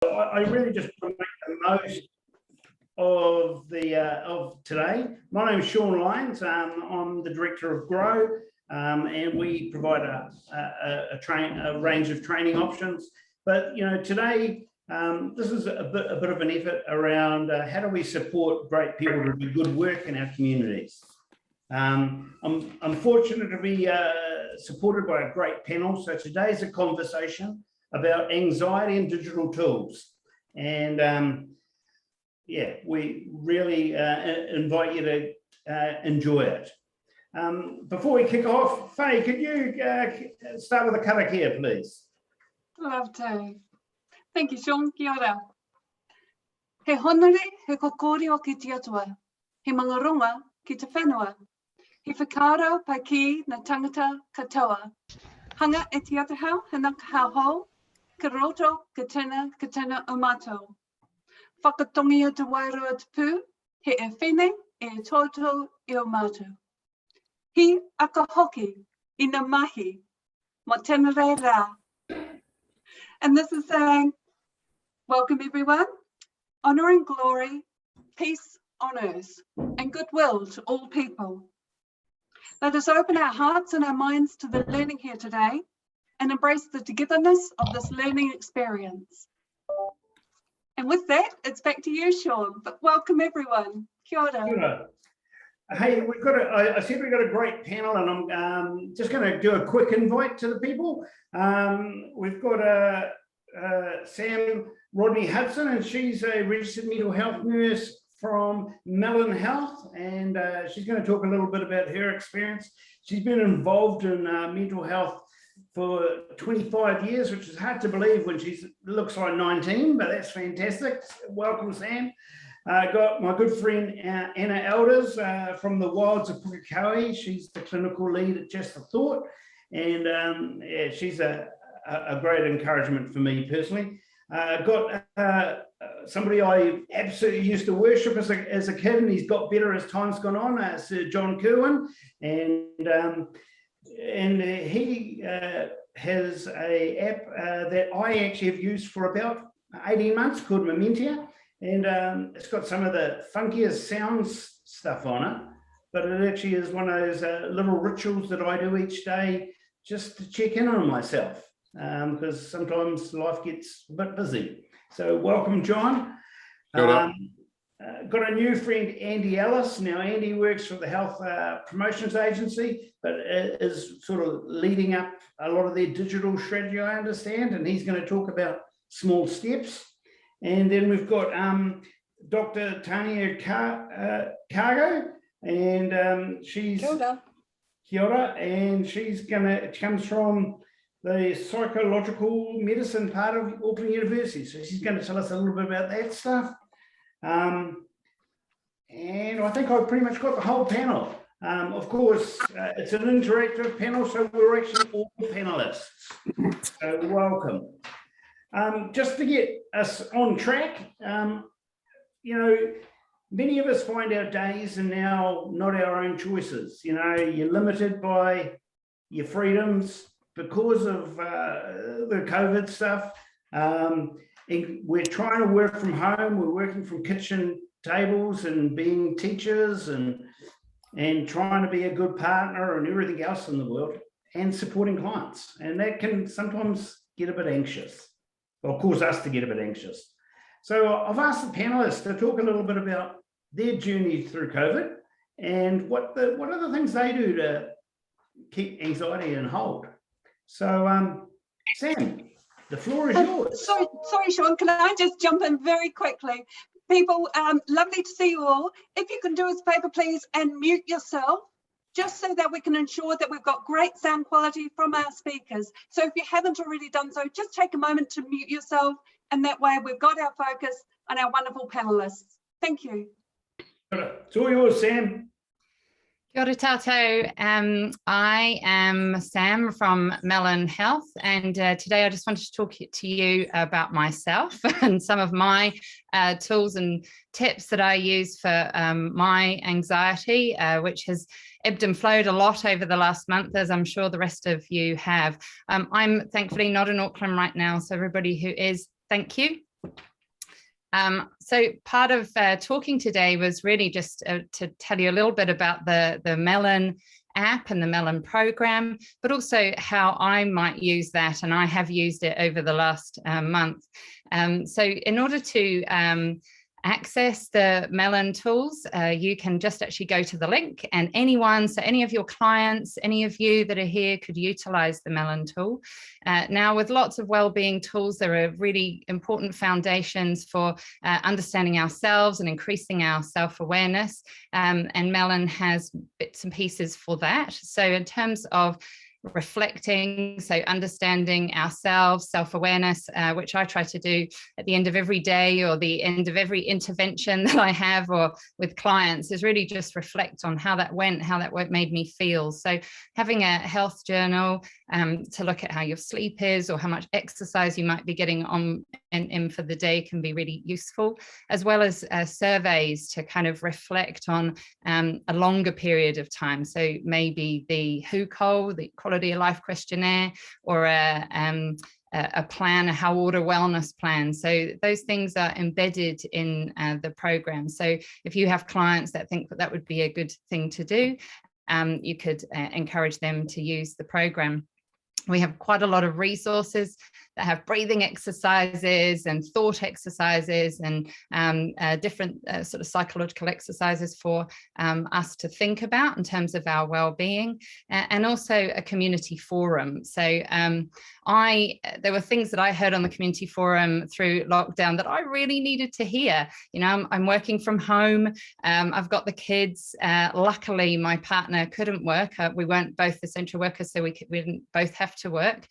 I really just want to make the most of today. My name is Sean Lyons. I'm the director of Grow, and we provide a range of training options. But today this is a bit of an effort around how do we support great people to do good work in our communities. I'm fortunate to be supported by a great panel. So today's a conversation about anxiety and digital tools, and yeah, we really invite you to enjoy it. Before we kick off, Faye, could you start with a karakia, please? Love to. Thank you, Sean. Kia ora. He honere, he kokori o ki te atua. He mangarunga ki te whenua. He whakaro pai ki na tangata katoa. Hanga e te atahau, hana ka hau, ka roto, ka tena o mātou. Whakatongi o te wairua te pū, he e whene, e tōtou i o mātou. He aka hoki, I na mahi, ma tēnā rei rā. And this is saying, welcome everyone, honour and glory, peace on earth, and goodwill to all people. Let us open our hearts and our minds to the learning here today and embrace the togetherness of this learning experience. And with that, it's back to you, Sean, but welcome everyone. Kia ora. Kia ora. Hey, I said we've got a great panel, and I'm just going to do a quick invite to the people. We've got Sam Rodney Hudson, and she's a registered mental health nurse from Melon Health, and she's going to talk a little bit about her experience. She's been involved in mental health for 25 years, which is hard to believe when she looks like 19, but that's fantastic. Welcome, Sam. Got my good friend Anna Elders from the wilds of Pukekohe. She's the clinical lead at Just a Thought, and yeah, she's a great encouragement for me personally. Got somebody I absolutely used to worship as a kid, and he's got better as time's gone on, Sir John Kerwin, and he has a app that I actually have used for about 18 months called Mentemia, and it's got some of the funkiest sounds stuff on it, but it actually is one of those little rituals that I do each day just to check in on myself, because sometimes life gets a bit busy. So welcome, John. Got a new friend, Andy Ellis. Now, Andy works for the Health Promotions Agency, but is sort of leading up a lot of their digital strategy, I understand, and he's going to talk about small steps. And then we've got Dr. Tania Cargo, and she's Kia ora, and it comes from the psychological medicine part of Auckland University. So she's going to tell us a little bit about that stuff. And I think I've pretty much got the whole panel. Of course, it's an interactive panel, so we're actually all panelists. So welcome. Just to get us on track, many of us find our days are now not our own choices. You're limited by your freedoms because of the COVID stuff. We're trying to work from home. We're working from kitchen tables and being teachers and trying to be a good partner and everything else in the world and supporting clients. And that can sometimes get a bit anxious, or cause us to get a bit anxious. So I've asked the panelists to talk a little bit about their journey through COVID and what are the things they do to keep anxiety in hold. So Sam, the floor is yours. Sorry, Sean, can I just jump in very quickly? People, lovely to see you all. If you can do us a favour, please, and mute yourself, just so that we can ensure that we've got great sound quality from our speakers. So if you haven't already done so, just take a moment to mute yourself, and that way we've got our focus on our wonderful panelists. Thank you. It's all yours, Sam. Kia ora tātou. I am Sam from Melon Health, and today I just wanted to talk to you about myself and some of my tools and tips that I use for my anxiety, which has ebbed and flowed a lot over the last month, as I'm sure the rest of you have. I'm thankfully not in Auckland right now, so everybody who is, thank you. So part of talking today was really just to tell you a little bit about the Melon app and the Melon program, but also how I might use that, and I have used it over the last month. So in order to access the Melon tools, you can just actually go to the link, and anyone, so any of your clients, any of you that are here could utilize the Melon tool. Now, with lots of wellbeing tools, there are really important foundations for understanding ourselves and increasing our self-awareness, and Melon has bits and pieces for that. So in terms of reflecting, so understanding ourselves, self-awareness, which I try to do at the end of every day or the end of every intervention that I have or with clients, is really just reflect on how that went, how that made me feel. So having a health journal to look at how your sleep is or how much exercise you might be getting on in for the day can be really useful, as well as surveys to kind of reflect on a longer period of time. So maybe the WHO, the Quality of Life Questionnaire, or a plan, a how order wellness plan. So those things are embedded in the program. So if you have clients that think that would be a good thing to do, you could encourage them to use the program. We have quite a lot of resources that have breathing exercises and thought exercises and different sort of psychological exercises for us to think about in terms of our well-being, and also a community forum. So there were things that I heard on the community forum through lockdown that I really needed to hear. You know, I'm working from home. I've got the kids. Luckily, my partner couldn't work. We weren't both essential workers, so we didn't both have to work.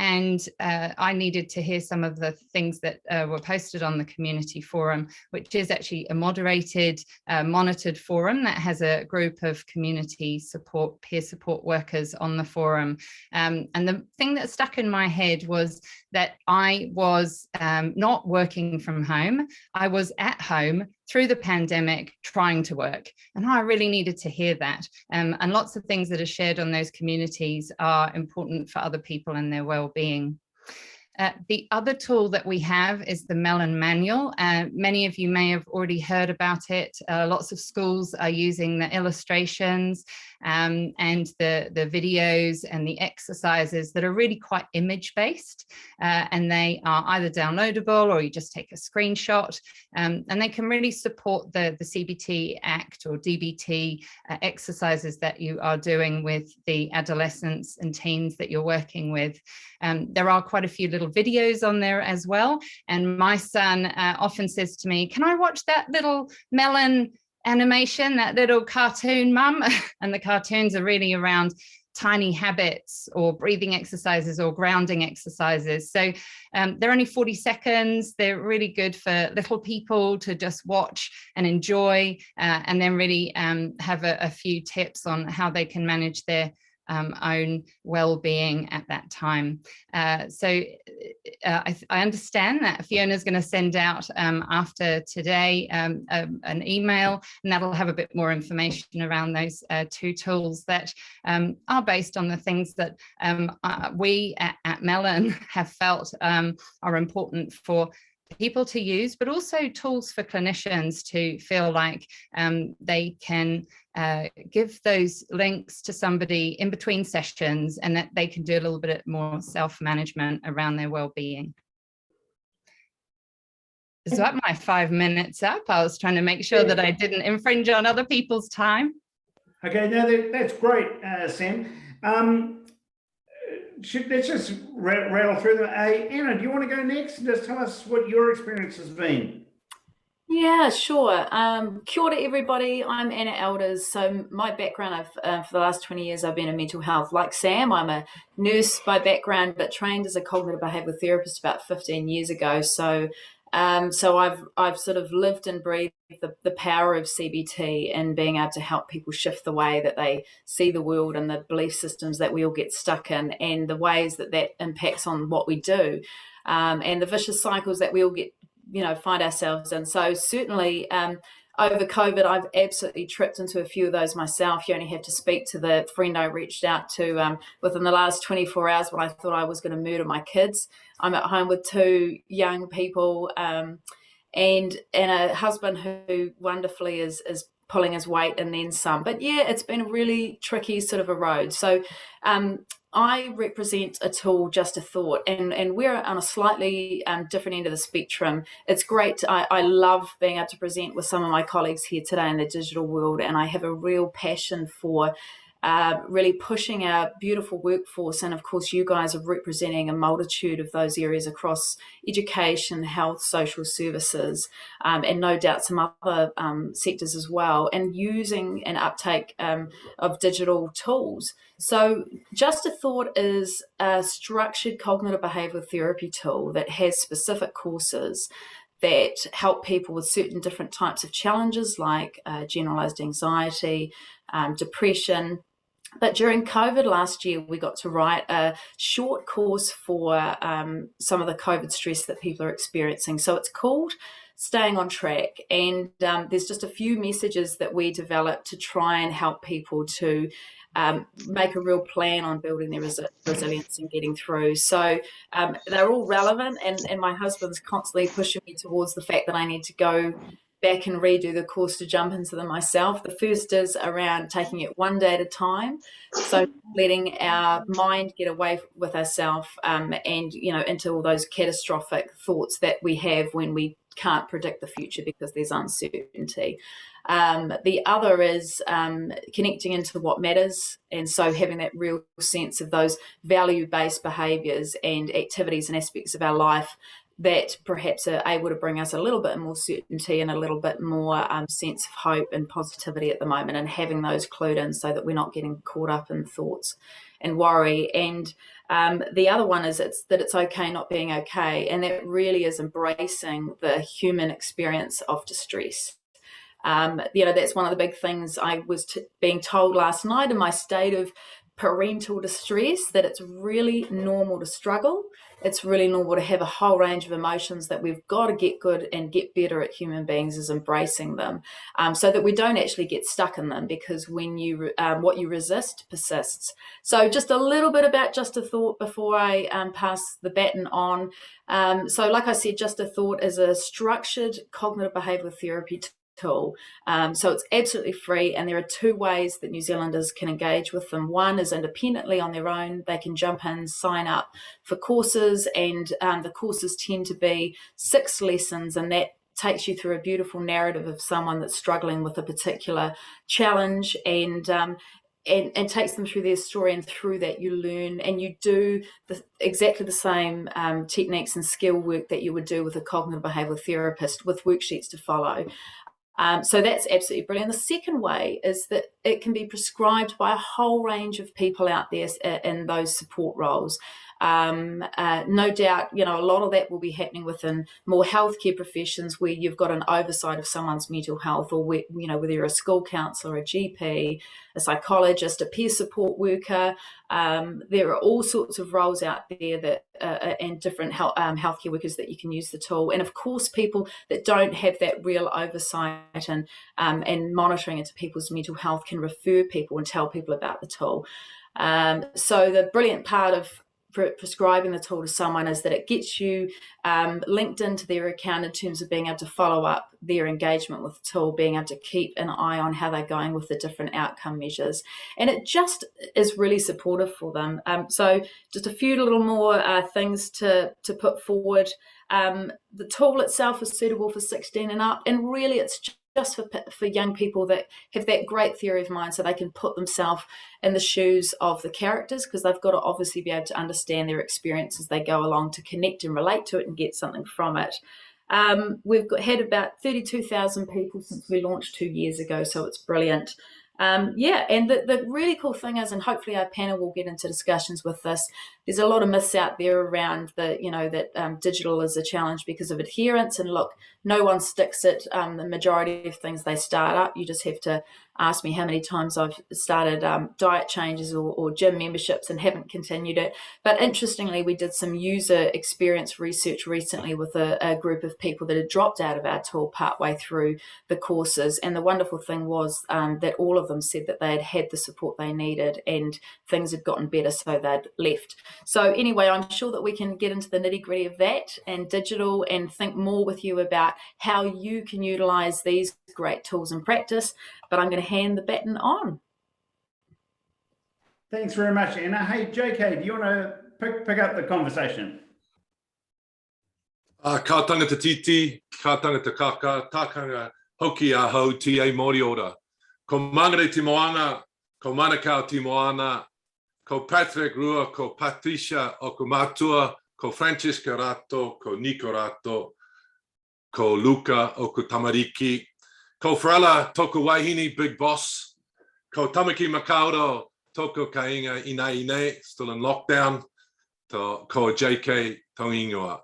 And I needed to hear some of the things that were posted on the community forum, which is actually a moderated, monitored forum that has a group of community support, peer support workers on the forum. And the thing that stuck in my head was that I was not working from home. I was at home through the pandemic trying to work. And I really needed to hear that. And lots of things that are shared on those communities are important for other people and their well-being. The other tool that we have is the Melon Manual. Many of you may have already heard about it. Lots of schools are using the illustrations and the videos and the exercises that are really quite image-based, and they are either downloadable or you just take a screenshot, and they can really support the CBT Act or DBT exercises that you are doing with the adolescents and teens that you're working with. There are quite a few little videos on there as well. And my son often says to me, can I watch that little Melon animation, that little cartoon, Mum? And the cartoons are really around tiny habits or breathing exercises or grounding exercises. So they're only 40 seconds. They're really good for little people to just watch and enjoy, and then really have a few tips on how they can manage their own well-being at that time. So I understand that Fiona's going to send out after today an email, and that'll have a bit more information around those two tools that are based on the things that we at Melon have felt are important for people to use, but also tools for clinicians to feel like they can give those links to somebody in between sessions, and that they can do a little bit more self-management around their well-being. So at my 5 minutes up, I was trying to make sure that I didn't infringe on other people's time. Okay, no, that's great, Sam. Let's just rattle through them. Anna, do you want to go next and just tell us what your experience has been? Yeah, sure. Kia ora, everybody. I'm Anna Elders. So my background, for the last 20 years, I've been in mental health. Like Sam, I'm a nurse by background, but trained as a cognitive behavioural therapist about 15 years ago. So I've sort of lived and breathed the power of CBT and being able to help people shift the way that they see the world and the belief systems that we all get stuck in, and the ways that impacts on what we do, and the vicious cycles that we all get, find ourselves in. So certainly over COVID, I've absolutely tripped into a few of those myself. You only have to speak to the friend I reached out to within the last 24 hours when I thought I was going to murder my kids. I'm at home with 2 young people and a husband who wonderfully is pulling his weight and then some. But yeah, it's been a really tricky sort of a road. So I represent a tool, Just a Thought, and we're on a slightly different end of the spectrum. It's great. I love being able to present with some of my colleagues here today in the digital world, and I have a real passion for really pushing our beautiful workforce. And of course, you guys are representing a multitude of those areas across education, health, social services, and no doubt some other sectors as well, and using an uptake of digital tools. So Just a Thought is a structured cognitive behavioral therapy tool that has specific courses that help people with certain different types of challenges like generalized anxiety, depression. But during COVID last year, we got to write a short course for some of the COVID stress that people are experiencing. So it's called Staying on Track. And there's just a few messages that we developed to try and help people to make a real plan on building their resilience and getting through. So they're all relevant. And my husband's constantly pushing me towards the fact that I need to go back and redo the course to jump into them myself. The first is around taking it one day at a time. So letting our mind get away with ourselves and, into all those catastrophic thoughts that we have when we can't predict the future because there's uncertainty. The other is connecting into what matters. And so having that real sense of those value-based behaviours and activities and aspects of our life that perhaps are able to bring us a little bit more certainty and a little bit more sense of hope and positivity at the moment, and having those clued in so that we're not getting caught up in thoughts and worry. And the other one is that it's okay not being okay, and that really is embracing the human experience of distress. That's one of the big things I was being told last night in my state of parental distress, that it's really normal to struggle. It's really normal to have a whole range of emotions, that we've got to get good and get better at human beings is embracing them, so that we don't actually get stuck in them, because when you what you resist persists. So just a little bit about Just a Thought before I pass the baton on. So like I said, Just a Thought is a structured cognitive behavioural therapy tool. So it's absolutely free, and there are 2 ways that New Zealanders can engage with them. One is independently on their own. They can jump in, sign up for courses, and the courses tend to be 6 lessons, and that takes you through a beautiful narrative of someone that's struggling with a particular challenge, and takes them through their story, and through that you learn and you do exactly the same techniques and skill work that you would do with a cognitive behavioural therapist, with worksheets to follow. So that's absolutely brilliant. The second way is that it can be prescribed by a whole range of people out there in those support roles. No doubt, a lot of that will be happening within more healthcare professions, where you've got an oversight of someone's mental health, or whether you're a school counsellor, a GP, a psychologist, a peer support worker. There are all sorts of roles out there that and different healthcare workers that you can use the tool. And of course, people that don't have that real oversight and monitoring into people's mental health can refer people and tell people about the tool. So the brilliant part of prescribing the tool to someone is that it gets you linked into their account in terms of being able to follow up their engagement with the tool, being able to keep an eye on how they're going with the different outcome measures. And it just is really supportive for them. So just a few little more things to put forward. The tool itself is suitable for 16 and up, and really it's just for young people that have that great theory of mind, so they can put themselves in the shoes of the characters, because they've got to obviously be able to understand their experience as they go along, to connect and relate to it and get something from it. We've had about 32,000 people since we launched 2 years ago, so it's brilliant. And the really cool thing is, and hopefully our panel will get into discussions with this, there's a lot of myths out there around the, that digital is a challenge because of adherence. And look, no one sticks it. The majority of things they start up, you just have to ask me how many times I've started diet changes or gym memberships and haven't continued it. But interestingly, we did some user experience research recently with a group of people that had dropped out of our tool partway through the courses. And the wonderful thing was that all of them said that they had had the support they needed and things had gotten better, so they'd left. So anyway, I'm sure that we can get into the nitty-gritty of that and digital and think more with you about how you can utilize these great tools in practice. But I'm going to hand the baton on. Thanks very much, Anna. Hey, JK, do you want to pick up the conversation? Ka tangata titi, ka tangata kaka, takanga hoki a ho ti e mori ora. Ko mangere ti moanga, ko manakau ti moana, ko Patrick Rua, ko Patricia o ko Matua, ko Francesca Rato, ko Nico Rato, ko Luca o ko Tamariki, ko Frala toko wahini big boss, ko Tamaki Makauro, toko kainga ine, still in lockdown, to ko JK tongingoa.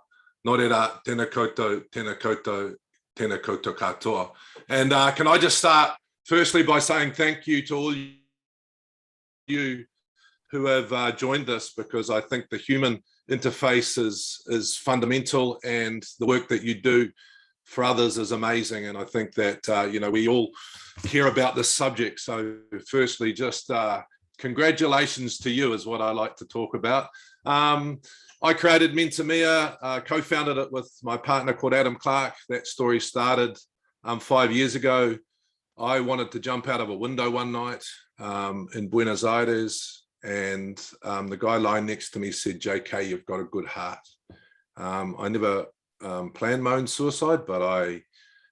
Nō reira, tēnā koutou, tēnā koutou, tēnā koutou katoa. And can I just start firstly by saying thank you to all you who have joined this, because I think the human interface is fundamental, and the work that you do for others is amazing. And I think that, we all care about this subject. So firstly, just congratulations to you is what I like to talk about. I created Mentemia, co-founded it with my partner called Adam Clark. That story started 5 years ago. I wanted to jump out of a window one night in Buenos Aires, and the guy lying next to me said, JK, you've got a good heart. I never planned my own suicide, but I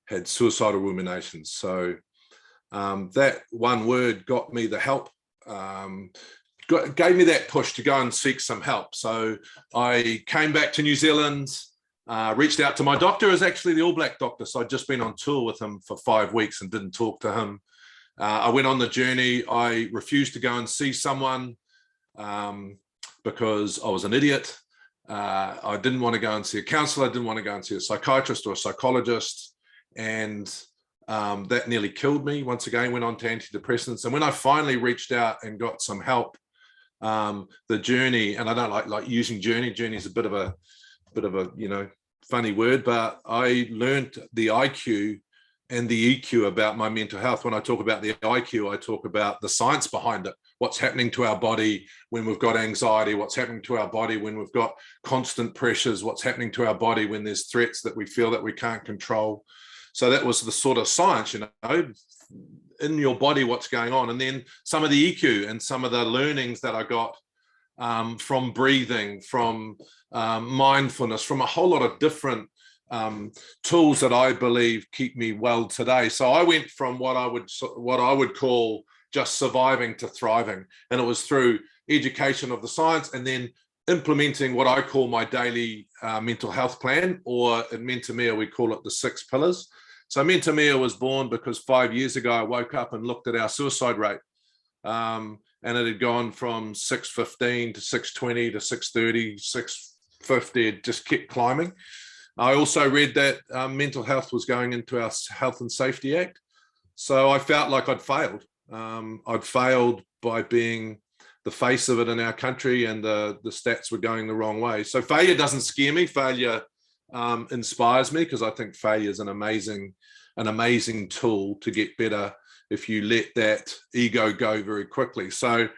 had suicidal ruminations. So that one word got me the help, gave me that push to go and seek some help. So I came back to New Zealand, reached out to my doctor, who is actually the All Black doctor. So I'd just been on tour with him for 5 weeks and didn't talk to him. I went on the journey. I refused to go and see someone because I was an idiot. I didn't want to go and see a counselor. I didn't want to go and see a psychiatrist or a psychologist. And that nearly killed me. Once again, went on to antidepressants. And when I finally reached out and got some help, the journey, and I don't like using journey is a bit of a funny word, but I learned the IQ and the EQ about my mental health. When I talk about the IQ, I talk about the science behind it. What's happening to our body when we've got anxiety, what's happening to our body when we've got constant pressures, what's happening to our body when there's threats that we feel that we can't control. So that was the sort of science, in your body, what's going on. And then some of the EQ and some of the learnings that I got from breathing, from mindfulness, from a whole lot of different tools that I believe keep me well today. So I went from what I would call just surviving to thriving. And it was through education of the science and then implementing what I call my daily mental health plan, or in Mentemia, we call it the 6 pillars. So Mentemia was born because 5 years ago, I woke up and looked at our suicide rate. And it had gone from 615 to 620 to 630, 650, it just kept climbing. I also read that mental health was going into our Health and Safety Act. So I felt like I'd failed. I'd failed by being the face of it in our country, and the stats were going the wrong way. So failure doesn't scare me. Failure inspires me, because I think failure is an amazing tool to get better if you let that ego go very quickly. So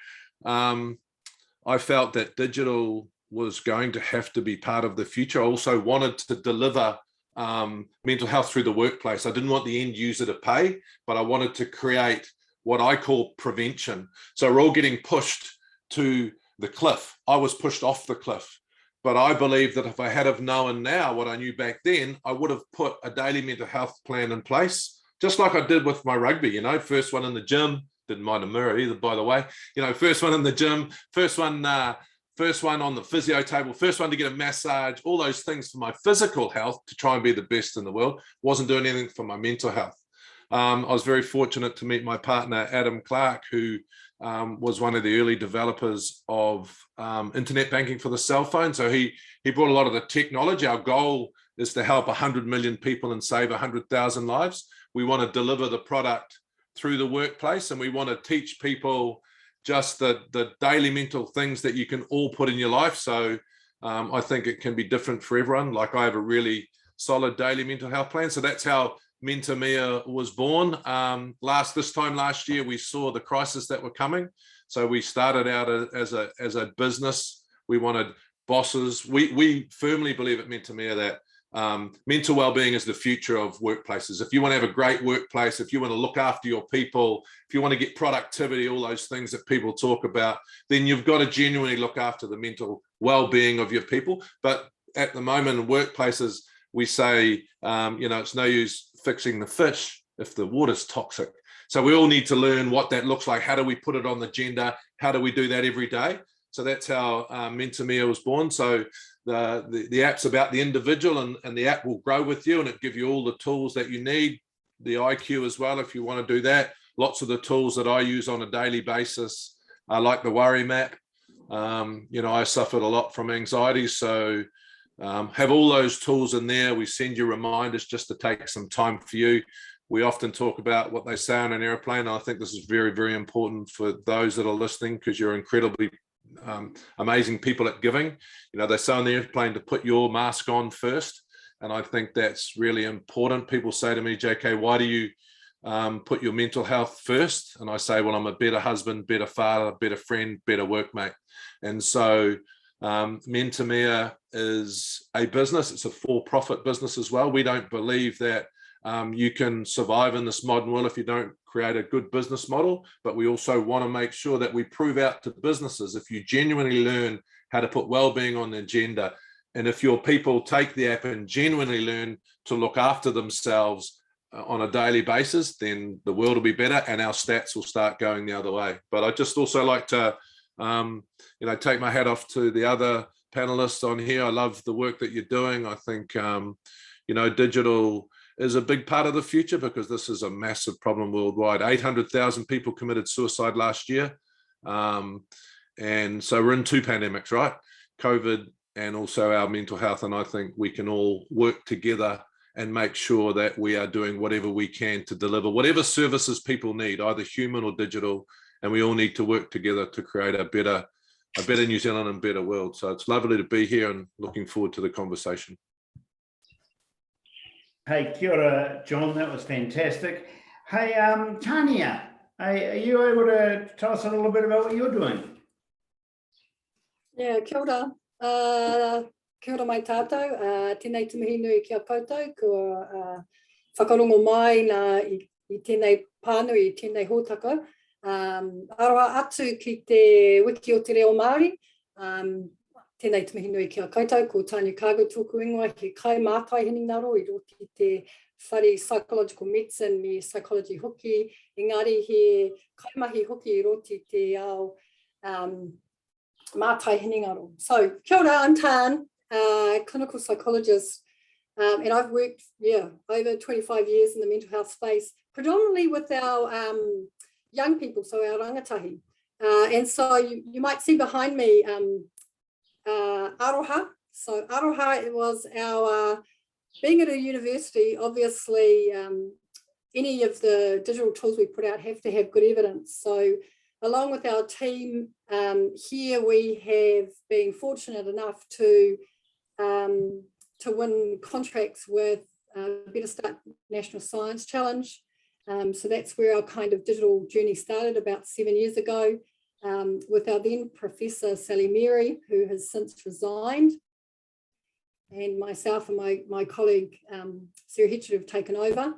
I felt that digital was going to have to be part of the future. I also wanted to deliver mental health through the workplace. I didn't want the end user to pay, but I wanted to create what I call prevention. So we're all getting pushed to the cliff. I was pushed off the cliff, but I believe that if I had have known now what I knew back then, I would have put a daily mental health plan in place, just like I did with my rugby. First one in the gym, didn't mind a mirror either, by the way. First one in the gym, first one on the physio table, first one to get a massage, all those things for my physical health to try and be the best in the world. Wasn't doing anything for my mental health. I was very fortunate to meet my partner, Adam Clark, who was one of the early developers of internet banking for the cell phone. So he brought a lot of the technology. Our goal is to help 100 million people and save 100,000 lives. We want to deliver the product through the workplace, and we want to teach people just the daily mental things that you can all put in your life. So I think it can be different for everyone. Like, I have a really solid daily mental health plan. So that's how Mentemia was born. This time last year, we saw the crisis that were coming. So we started out as a business. We wanted bosses. We firmly believe at Mentemia that mental well-being is the future of workplaces. If you want to have a great workplace, if you want to look after your people, if you want to get productivity, all those things that people talk about, then you've got to genuinely look after the mental well-being of your people. But at the moment in workplaces, we say, it's no use fixing the fish if the water's toxic. So we all need to learn what that looks like. How do we put it on the agenda? How do we do that every day? So that's how Mentemia was born. So the app's about the individual, and the app will grow with you, and it give you all the tools that you need, the IQ as well, if you want to do that. Lots of the tools that I use on a daily basis, like the worry map. I suffered a lot from anxiety, so have all those tools in there. We send you reminders just to take some time for you. We often talk about what they say on an airplane. I think this is very, very important for those that are listening, because you're incredibly amazing people at giving. They say on the airplane to put your mask on first, and I think that's really important. People say to me, JK, why do you put your mental health first? And I say, well, I'm a better husband, better father, better friend, better workmate. And so Mentemia is a business. It's a for-profit business as well. We don't believe that you can survive in this modern world if you don't create a good business model, but we also want to make sure that we prove out to businesses, if you genuinely learn how to put well-being on the agenda, and if your people take the app and genuinely learn to look after themselves on a daily basis, then the world will be better and our stats will start going the other way. But I just also like to take my hat off to the other panelists on here. I love the work that you're doing. I think digital is a big part of the future, because this is a massive problem worldwide. 800,000 people committed suicide last year. And so we're in two pandemics, right? COVID and also our mental health. And I think we can all work together and make sure that we are doing whatever we can to deliver whatever services people need, either human or digital. And we all need to work together to create a better New Zealand and better world. So it's lovely to be here and looking forward to the conversation. Hey, kia ora, John. That was fantastic. Hey, Tania, are you able to tell us a little bit about what you're doing? Yeah, kia ora. Kia ora mai tātou. Tēnei te mihi nui kia koutou, kua whakarongo mai i tēnei pānui, i tēnei hōtaka. Aroha atu ki te wiki o te reo Māori. Tēnei te mihi nui kia koutou, ko Tanya Kāgo tōku ingoa, he kai mātai hini ngaro i roti te whare psychological medicine me psychology hoki. Engari he kaimahi hoki i roti te ao mātai hini ngaro. So, kia ora, I'm Tan, clinical psychologist, and I've worked, over 25 years in the mental health space, predominantly with our young people, so our rangatahi. And so you might see behind me Aroha. So Aroha, it was our, being at a university, obviously any of the digital tools we put out have to have good evidence. So along with our team here, we have been fortunate enough to win contracts with Better Start National Science Challenge. So that's where our kind of digital journey started about 7 years ago. With our then Professor Sally Mary, who has since resigned, and myself and my colleague Sarah Hitchett have taken over.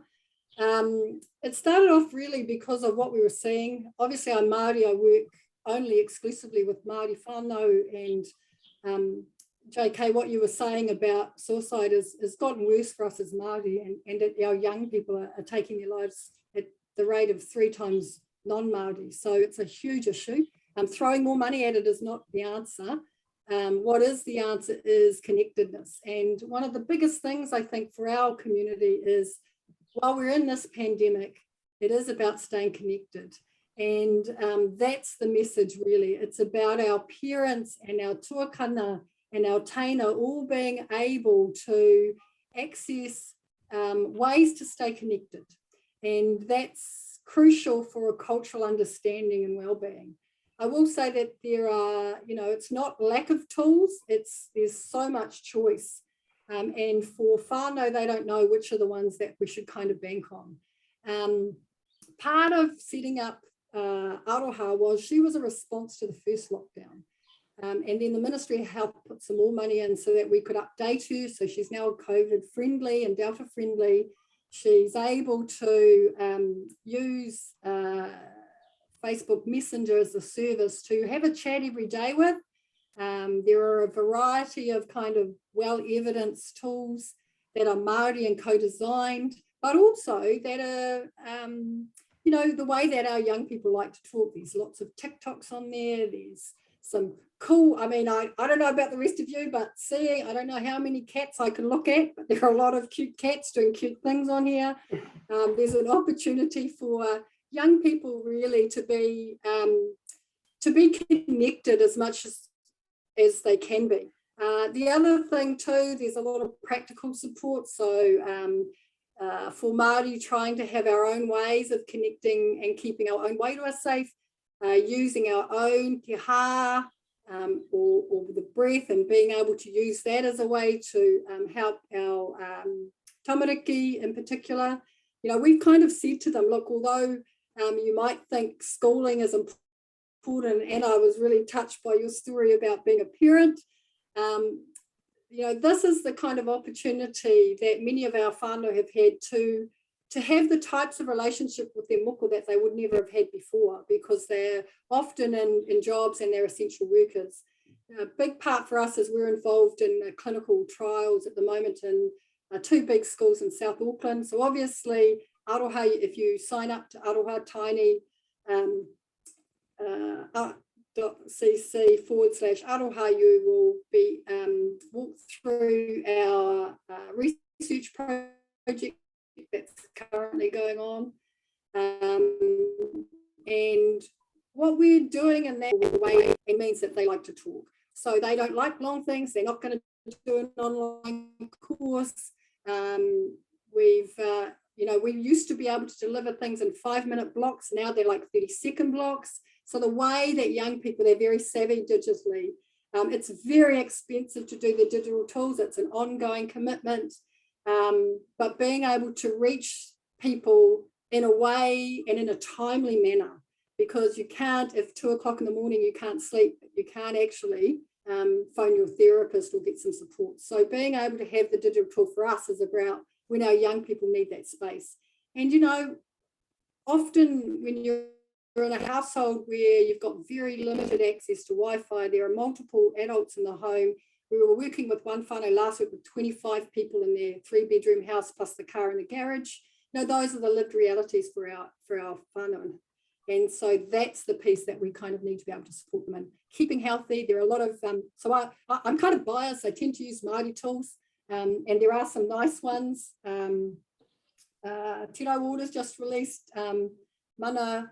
It started off really because of what we were seeing. Obviously, I'm Māori. I work only exclusively with Māori whānau, and JK, what you were saying about suicide has gotten worse for us as Māori, and our young people are taking their lives at the rate of 3 times non-Māori. So it's a huge issue. Throwing more money at it is not the answer. What is the answer is connectedness. And one of the biggest things I think for our community is, while we're in this pandemic, It is about staying connected. And that's the message, really. It's about our parents and our tuakana and our taina all being able to access ways to stay connected. And that's crucial for a cultural understanding and well-being. I will say that there are, it's not lack of tools, there's so much choice. And for whānau, they don't know which are the ones that we should kind of bank on. Part of setting up Aroha was she was a response to the first lockdown. And then the Ministry of Health put some more money in so that we could update her. So she's now COVID friendly and Delta friendly. She's able to use Facebook Messenger as a service to have a chat every day with. There are a variety of kind of well-evidenced tools that are Māori and co-designed, but also that are, the way that our young people like to talk. There's lots of TikToks on there. There's some cool, I don't know about the rest of you, but I don't know how many cats I can look at, but there are a lot of cute cats doing cute things on here. There's an opportunity for young people really to be connected as much as they can be. The other thing too, there's a lot of practical support. So for Māori, trying to have our own ways of connecting and keeping our own wairua safe, using our own te hā, or the breath, and being able to use that as a way to help our tamariki in particular. We've kind of said to them, look, although you might think schooling is important, and I was really touched by your story about being a parent, this is the kind of opportunity that many of our whānau have had to have the types of relationship with their moko that they would never have had before, because they're often in jobs and they're essential workers. A big part for us is we're involved in clinical trials at the moment in 2 big schools in South Auckland. So obviously, Aroha, if you sign up to Aroha Tiny, .cc/Aroha, you will be walked through our research project that's currently going on. And what we're doing in that way, it means that they like to talk. So they don't like long things. They're not going to do an online course. We used to be able to deliver things in 5-minute blocks. Now they're like 30-second blocks. So the way that young people, they're very savvy digitally. It's very expensive to do the digital tools. It's an ongoing commitment. But being able to reach people in a way and in a timely manner, because you can't, if 2 o'clock in the morning you can't sleep, you can't actually phone your therapist or get some support. So being able to have the digital tool for us is about when our young people need that space. And often when you're in a household where you've got very limited access to Wi-Fi, there are multiple adults in the home. We were working with one whānau last week with 25 people in their 3-bedroom house plus the car in the garage. Those are the lived realities for our whānau. And so that's the piece that we kind of need to be able to support them in. Keeping healthy, there are a lot of, so I'm kind of biased. I tend to use Māori tools, and there are some nice ones. Tino Orders just released Manaki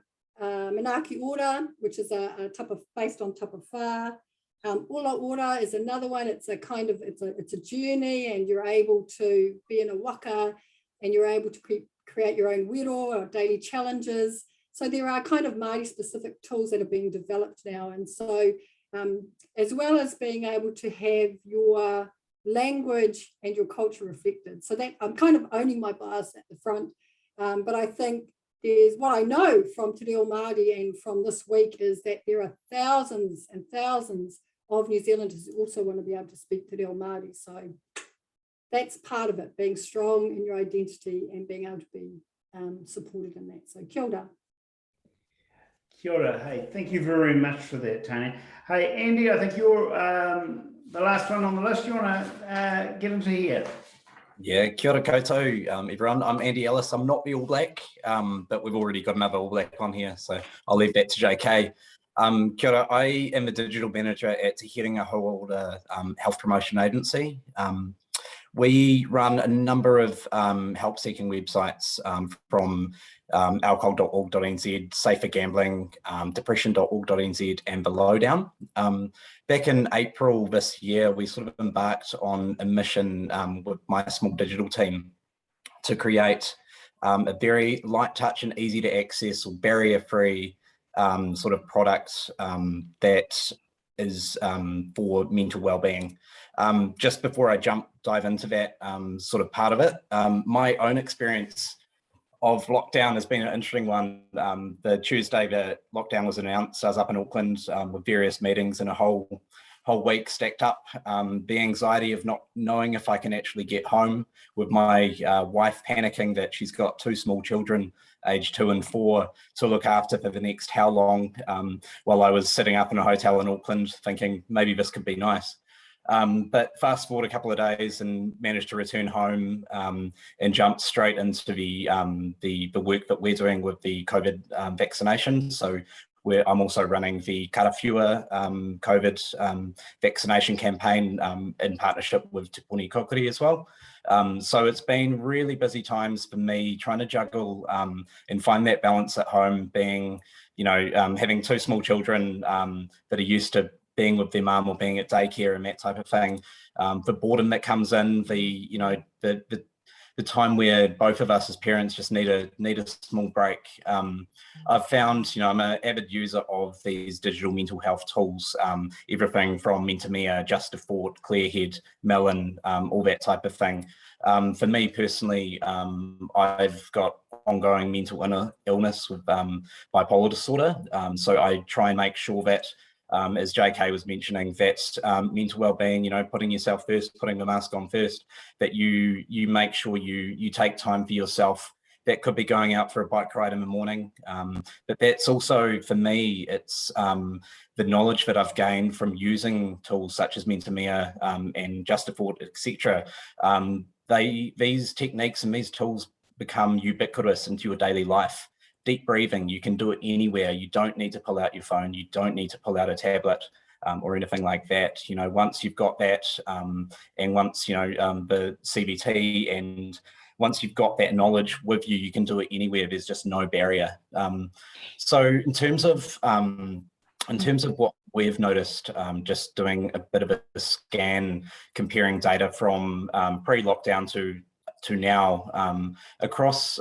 Ora, which is a type of based on type of whā. Ola Ora is another one. It's a kind of, it's a journey, and you're able to be in a waka, and you're able to create your own wiro or daily challenges. So there are kind of Māori specific tools that are being developed now. And so as well as being able to have your language and your culture reflected. So that I'm kind of owning my bias at the front. But I think there's what I know from Te Reo Māori and from this week is that there are thousands and thousands of New Zealanders who also want to be able to speak Te Reo Māori. So that's part of it, being strong in your identity and being able to be supported in that. So kia ora. Kia ora. Hey, thank you very much for that, Tony. Hey, Andy, I think you're the last one on the list. You want to get into here? Yeah, kia ora koutou, everyone. I'm Andy Ellis. I'm not the All Black, but we've already got another All Black on here, so I'll leave that to JK. Kia ora, I am the digital manager at Te Herenga Hauora Health Promotion Agency. We run a number of help-seeking websites from alcohol.org.nz, Safer Gambling, depression.org.nz, and The Lowdown. Back in April this year, we sort of embarked on a mission with my small digital team to create a very light touch and easy to access or barrier-free sort of product that is for mental well-being. Just before I dive into that sort of part of it, my own experience of lockdown has been an interesting one. The Tuesday that lockdown was announced, I was up in Auckland with various meetings and a whole week stacked up. The anxiety of not knowing if I can actually get home, with my wife panicking that she's got 2 small children, aged 2 and 4, to look after for the next how long, while I was sitting up in a hotel in Auckland thinking maybe this could be nice. But fast forward a couple of days and managed to return home and jump straight into the work that we're doing with the COVID vaccination. So I'm also running the Karawhiua COVID vaccination campaign in partnership with Te Puni Kokiri as well. So it's been really busy times for me trying to juggle and find that balance at home, being, having 2 small children that are used to being with their mum or being at daycare and that type of thing. The boredom that comes in, the time where both of us as parents just need a small break. I've found, I'm an avid user of these digital mental health tools, everything from Mentemia, Just a Thought, Clearhead, Melon, all that type of thing. For me personally, I've got ongoing mental illness with bipolar disorder. So I try and make sure that, as JK was mentioning, that mental well-being, putting yourself first, putting the mask on first, that you make sure you take time for yourself. That could be going out for a bike ride in the morning, but that's also, for me, it's the knowledge that I've gained from using tools such as Mentemia and Just a Thought, etc. These techniques and these tools become ubiquitous into your daily life. Deep breathing, you can do it anywhere. You don't need to pull out your phone. You don't need to pull out a tablet or anything like that. Once you've got that, and once, the CBT, and once you've got that knowledge with you, you can do it anywhere. There's just no barrier. So in terms of what we've noticed, just doing a bit of a scan, comparing data from pre-lockdown to now, across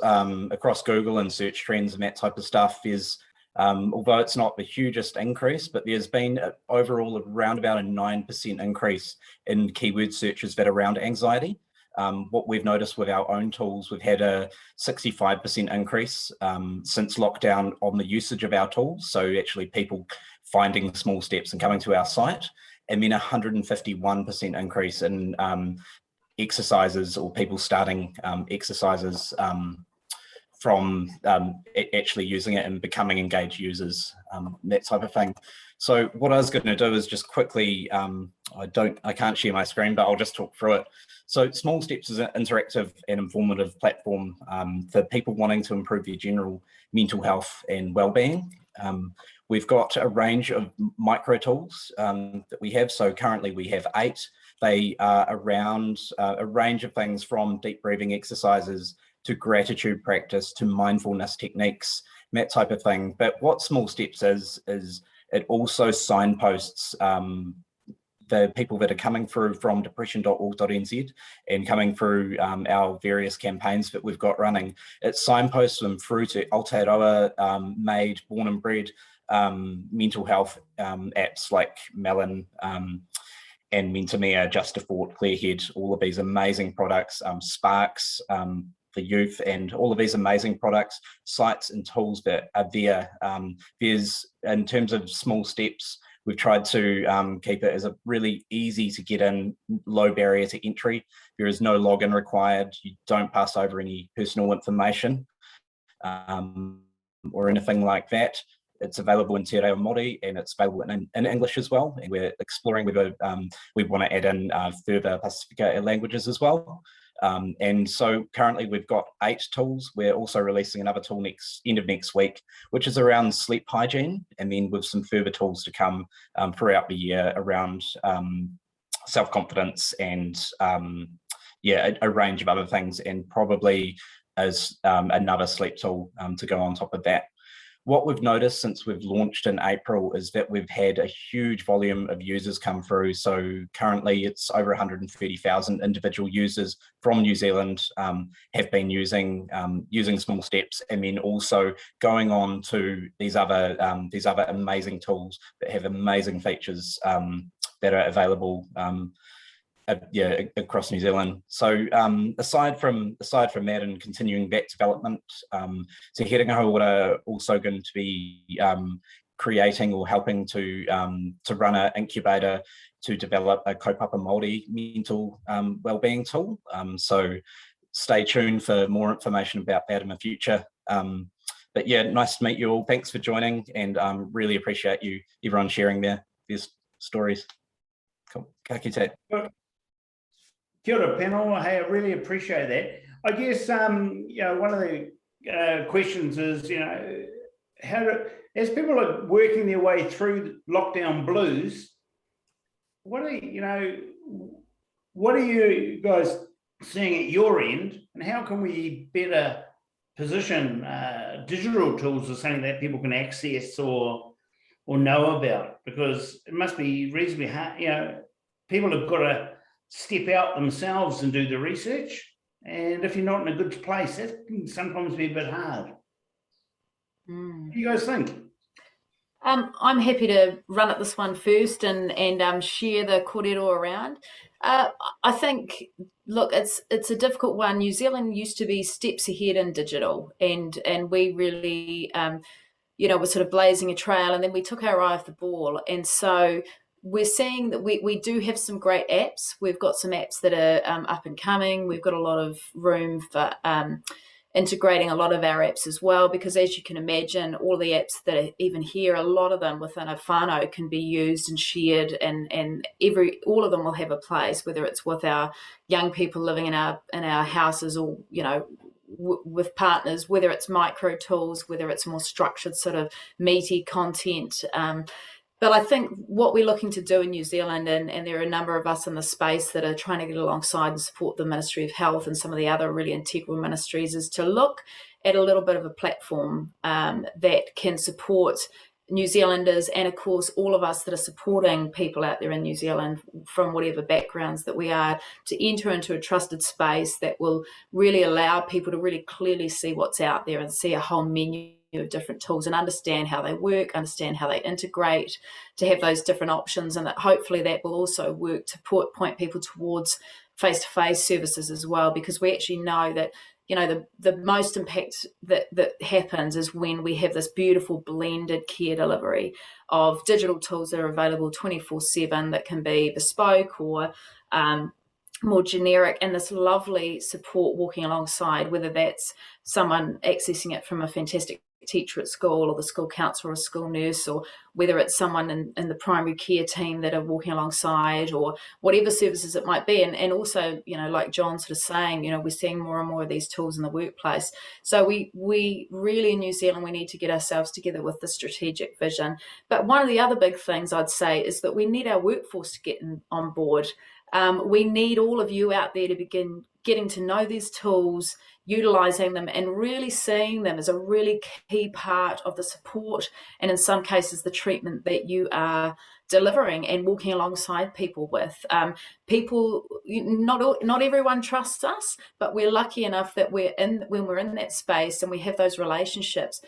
Google and search trends and that type of stuff, is although it's not the hugest increase, but there's been overall around about a 9% increase in keyword searches that are around anxiety. What we've noticed with our own tools, we've had a 65% increase since lockdown on the usage of our tools. So actually people finding small steps and coming to our site, and then 151% increase in exercises, or people starting exercises from actually using it and becoming engaged users, that type of thing. So what I was going to do is just quickly, I can't share my screen, but I'll just talk through it. So Small Steps is an interactive and informative platform for people wanting to improve their general mental health and well-being. We've got a range of micro tools that we have. So currently we have 8. They are around a range of things, from deep breathing exercises to gratitude practice to mindfulness techniques, that type of thing. But what Small Steps is it also signposts the people that are coming through from depression.org.nz and coming through our various campaigns that we've got running. It signposts them through to Aotearoa made, born and bred mental health apps like Melon, and Mentemia, Just a Thought, Clearhead, all of these amazing products, Sparks for youth, and all of these amazing products, sites and tools that are there. There's, in terms of Small Steps, we've tried to keep it as a really easy to get in, low barrier to entry. There is no login required. You don't pass over any personal information or anything like that. It's available in Te Reo Māori, and it's available in English as well. And we're exploring whether we want to add in further Pacifica languages as well. And so currently we've got 8 tools. We're also releasing another tool end of next week, which is around sleep hygiene, and then with some further tools to come throughout the year around self-confidence and yeah, a range of other things, and probably as another sleep tool to go on top of that. What we've noticed since we've launched in April is that we've had a huge volume of users come through. So currently it's over 130,000 individual users from New Zealand have been using Small Steps, and then also going on to these other amazing tools that have amazing features that are available across New Zealand. So aside from that and continuing that development, so Here Ora are also going to be creating or helping to run an incubator to develop a kaupapa Māori mental wellbeing tool. So stay tuned for more information about that in the future. But yeah, nice to meet you all. Thanks for joining, and really appreciate everyone sharing their stories. Cool. Ka kite. Kia ora, panel. Hey, I really appreciate that. I guess one of the questions is, as people are working their way through lockdown blues, what are you guys seeing at your end, and how can we better position digital tools as something that people can access or know about? Because it must be reasonably hard. People have got to step out themselves and do the research, and if you're not in a good place, that can sometimes be a bit hard. What do you guys think? I'm happy to run at this one first and share the kōrero around. I think, look, it's a difficult one. New Zealand used to be steps ahead in digital, and we really were sort of blazing a trail, and then we took our eye off the ball. And so we're seeing that we do have some great apps. We've got some apps that are up and coming. We've got a lot of room for integrating a lot of our apps as well, because as you can imagine, all the apps that are even here, a lot of them within a whānau can be used and shared, and all of them will have a place, whether it's with our young people living in our houses, or with partners, whether it's micro tools, whether it's more structured sort of meaty content. But I think what we're looking to do in New Zealand, and there are a number of us in the space that are trying to get alongside and support the Ministry of Health and some of the other really integral ministries, is to look at a little bit of a platform that can support New Zealanders, and of course all of us that are supporting people out there in New Zealand from whatever backgrounds that we are, to enter into a trusted space that will really allow people to really clearly see what's out there and see a whole menu of different tools and understand how they work, understand how they integrate, to have those different options, and that hopefully that will also work to point people towards face-to-face services as well, because we actually know that the most impact that happens is when we have this beautiful blended care delivery of digital tools that are available 24/7, that can be bespoke or more generic, and this lovely support walking alongside, whether that's someone accessing it from a fantastic teacher at school, or the school counsellor or school nurse, or whether it's someone in the primary care team that are walking alongside, or whatever services it might be. And also, like John sort of saying, we're seeing more and more of these tools in the workplace. So we really in New Zealand, we need to get ourselves together with the strategic vision. But one of the other big things I'd say is that we need our workforce to get on board. We need all of you out there to begin getting to know these tools, utilising them, and really seeing them as a really key part of the support, and in some cases the treatment that you are delivering and walking alongside people with. People, not everyone trusts us, but we're lucky enough that when we're in that space and we have those relationships,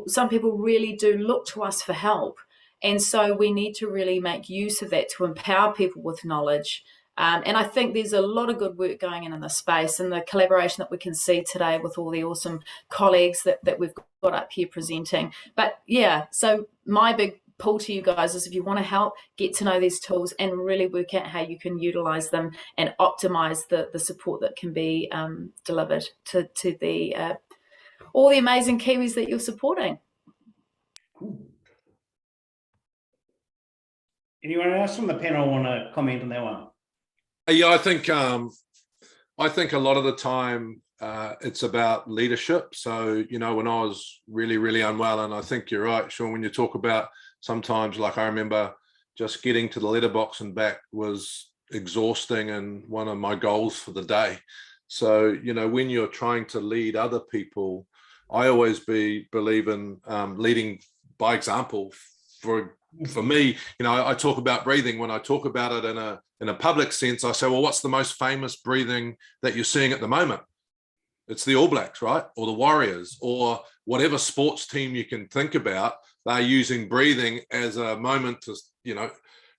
some people really do look to us for help. And so we need to really make use of that to empower people with knowledge. And I think there's a lot of good work going on in this space, and the collaboration that we can see today with all the awesome colleagues that we've got up here presenting. But yeah, so my big pull to you guys is, if you want to help, get to know these tools and really work out how you can utilize them and optimize the support that can be delivered to the all the amazing Kiwis that you're supporting. Cool. Anyone else on the panel want to comment on that one? Yeah, I think a lot of the time it's about leadership. So, when I was really, really unwell, and I think you're right, Sean, when you talk about sometimes, like I remember just getting to the letterbox and back was exhausting and one of my goals for the day. So, you know, when you're trying to lead other people, I always believe in leading by example. For me, you know, I talk about breathing. When I talk about it in a public sense, I say, well, what's the most famous breathing that you're seeing at the moment? It's the All Blacks, right? Or the Warriors, or whatever sports team you can think about. They're using breathing as a moment to, you know,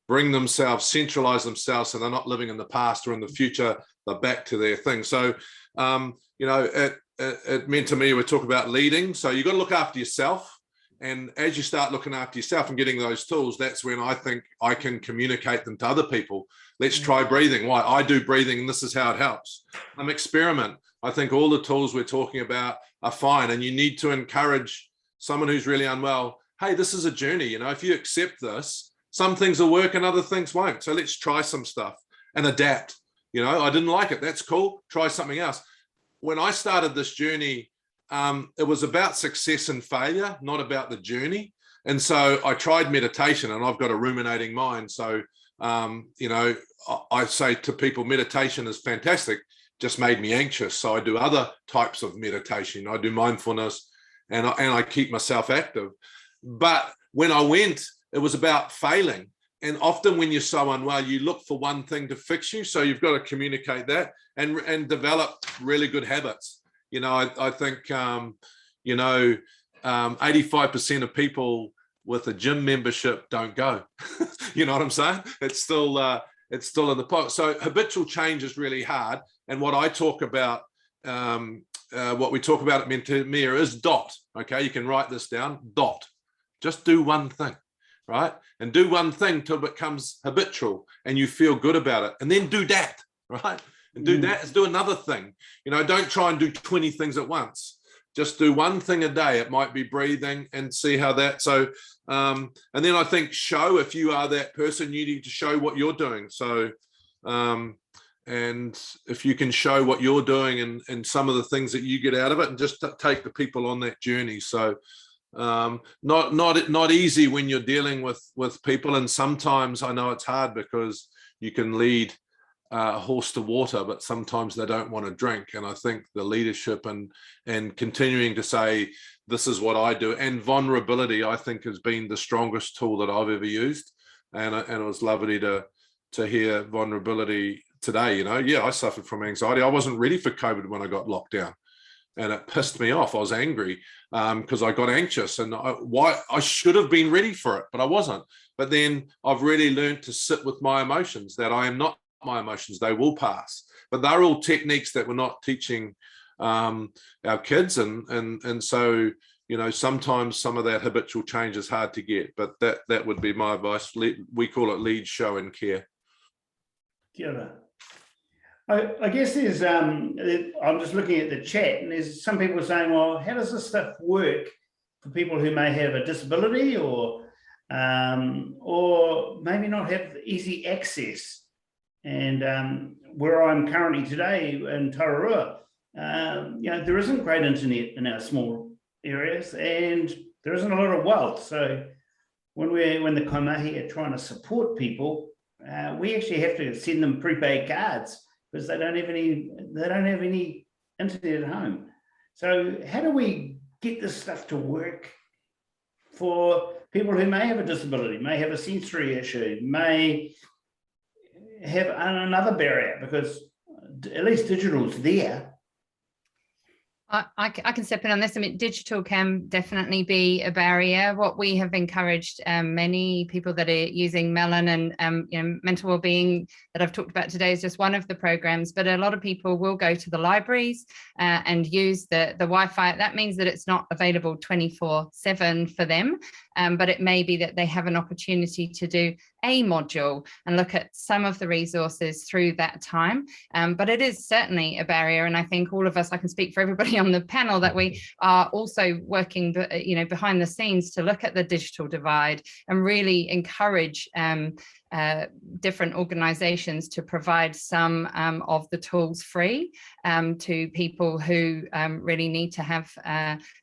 bring themselves, centralize themselves, so they're not living in the past or in the future. They're back to their thing. So, you know, at Mentemia, we talk about leading. So you've got to look after yourself. And as you start looking after yourself and getting those tools, that's when I think I can communicate them to other people. Let's try breathing. Why? I do breathing, and this is how it helps. Experiment. I think all the tools we're talking about are fine. And you need to encourage someone who's really unwell. Hey, this is a journey. You know, if you accept this, some things will work and other things won't. So let's try some stuff and adapt. You know, I didn't like it. That's cool. Try something else. When I started this journey, it was about success and failure, not about the journey. And so I tried meditation, and I've got a ruminating mind. So, you know, I say to people, meditation is fantastic, just made me anxious. So I do other types of meditation. I do mindfulness, and I keep myself active. But when I went, it was about failing. And often when you're so unwell, you look for one thing to fix you. So you've got to communicate that and develop really good habits. You know, I think, you know, 85% of people with a gym membership don't go. You know what I'm saying? It's still in the pot. So habitual change is really hard. And what I talk about, what we talk about at Mentemia is DOT. Okay, you can write this down. DOT. Just do one thing, right? And do one thing till it becomes habitual and you feel good about it. And then do that, right? And do that is do another thing. You know, don't try and do 20 things at once. Just do one thing a day. It might be breathing, and see how that. So, and then I think show, if you are that person, you need to show what you're doing. So, and if you can show what you're doing and some of the things that you get out of it, and just take the people on that journey. So, not easy when you're dealing with people. And sometimes I know it's hard because you can lead a horse to water, but sometimes they don't want to drink. And I think the leadership and continuing to say, this is what I do, and vulnerability, I think, has been the strongest tool that I've ever used. And it was lovely to hear vulnerability today. You know, yeah, I suffered from anxiety. I wasn't ready for COVID when I got locked down, and it pissed me off. I was angry because I got anxious, and I should have been ready for it, but I wasn't. But then I've really learned to sit with my emotions, that I am not my emotions, they will pass. But they're all techniques that we're not teaching our kids, and so, you know, sometimes some of that habitual change is hard to get, but that would be my advice. We call it lead, show, and care. Yeah. I guess there's I'm just looking at the chat, and there's some people saying, well, how does this stuff work for people who may have a disability or maybe not have easy access? And where I'm currently today in Taurua, you know, there isn't great internet in our small areas, and there isn't a lot of wealth. So when the Kaimahi are trying to support people, we actually have to send them prepaid cards because they don't have any internet at home. So how do we get this stuff to work for people who may have a disability, may have a sensory issue, may have another barrier, because at least digital's there? I can step in on this. I mean, digital can definitely be a barrier. What we have encouraged many people that are using Melon and you know, mental wellbeing that I've talked about today is just one of the programs, but a lot of people will go to the libraries and use the Wi-Fi. That means that it's not available 24/7 for them, but it may be that they have an opportunity to do a module and look at some of the resources through that time. But it is certainly a barrier. And I think all of us, I can speak for everybody on the panel, that we are also working, you know, behind the scenes to look at the digital divide and really encourage different organizations to provide some of the tools free to people who really need to have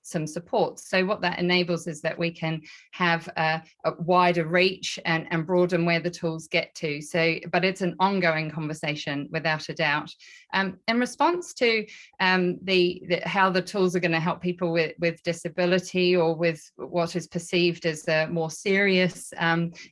some support. So what that enables is that we can have a wider reach and broaden where the tools get to. So, but it's an ongoing conversation without a doubt. In response to how the tools are going to help people with disability or with what is perceived as more serious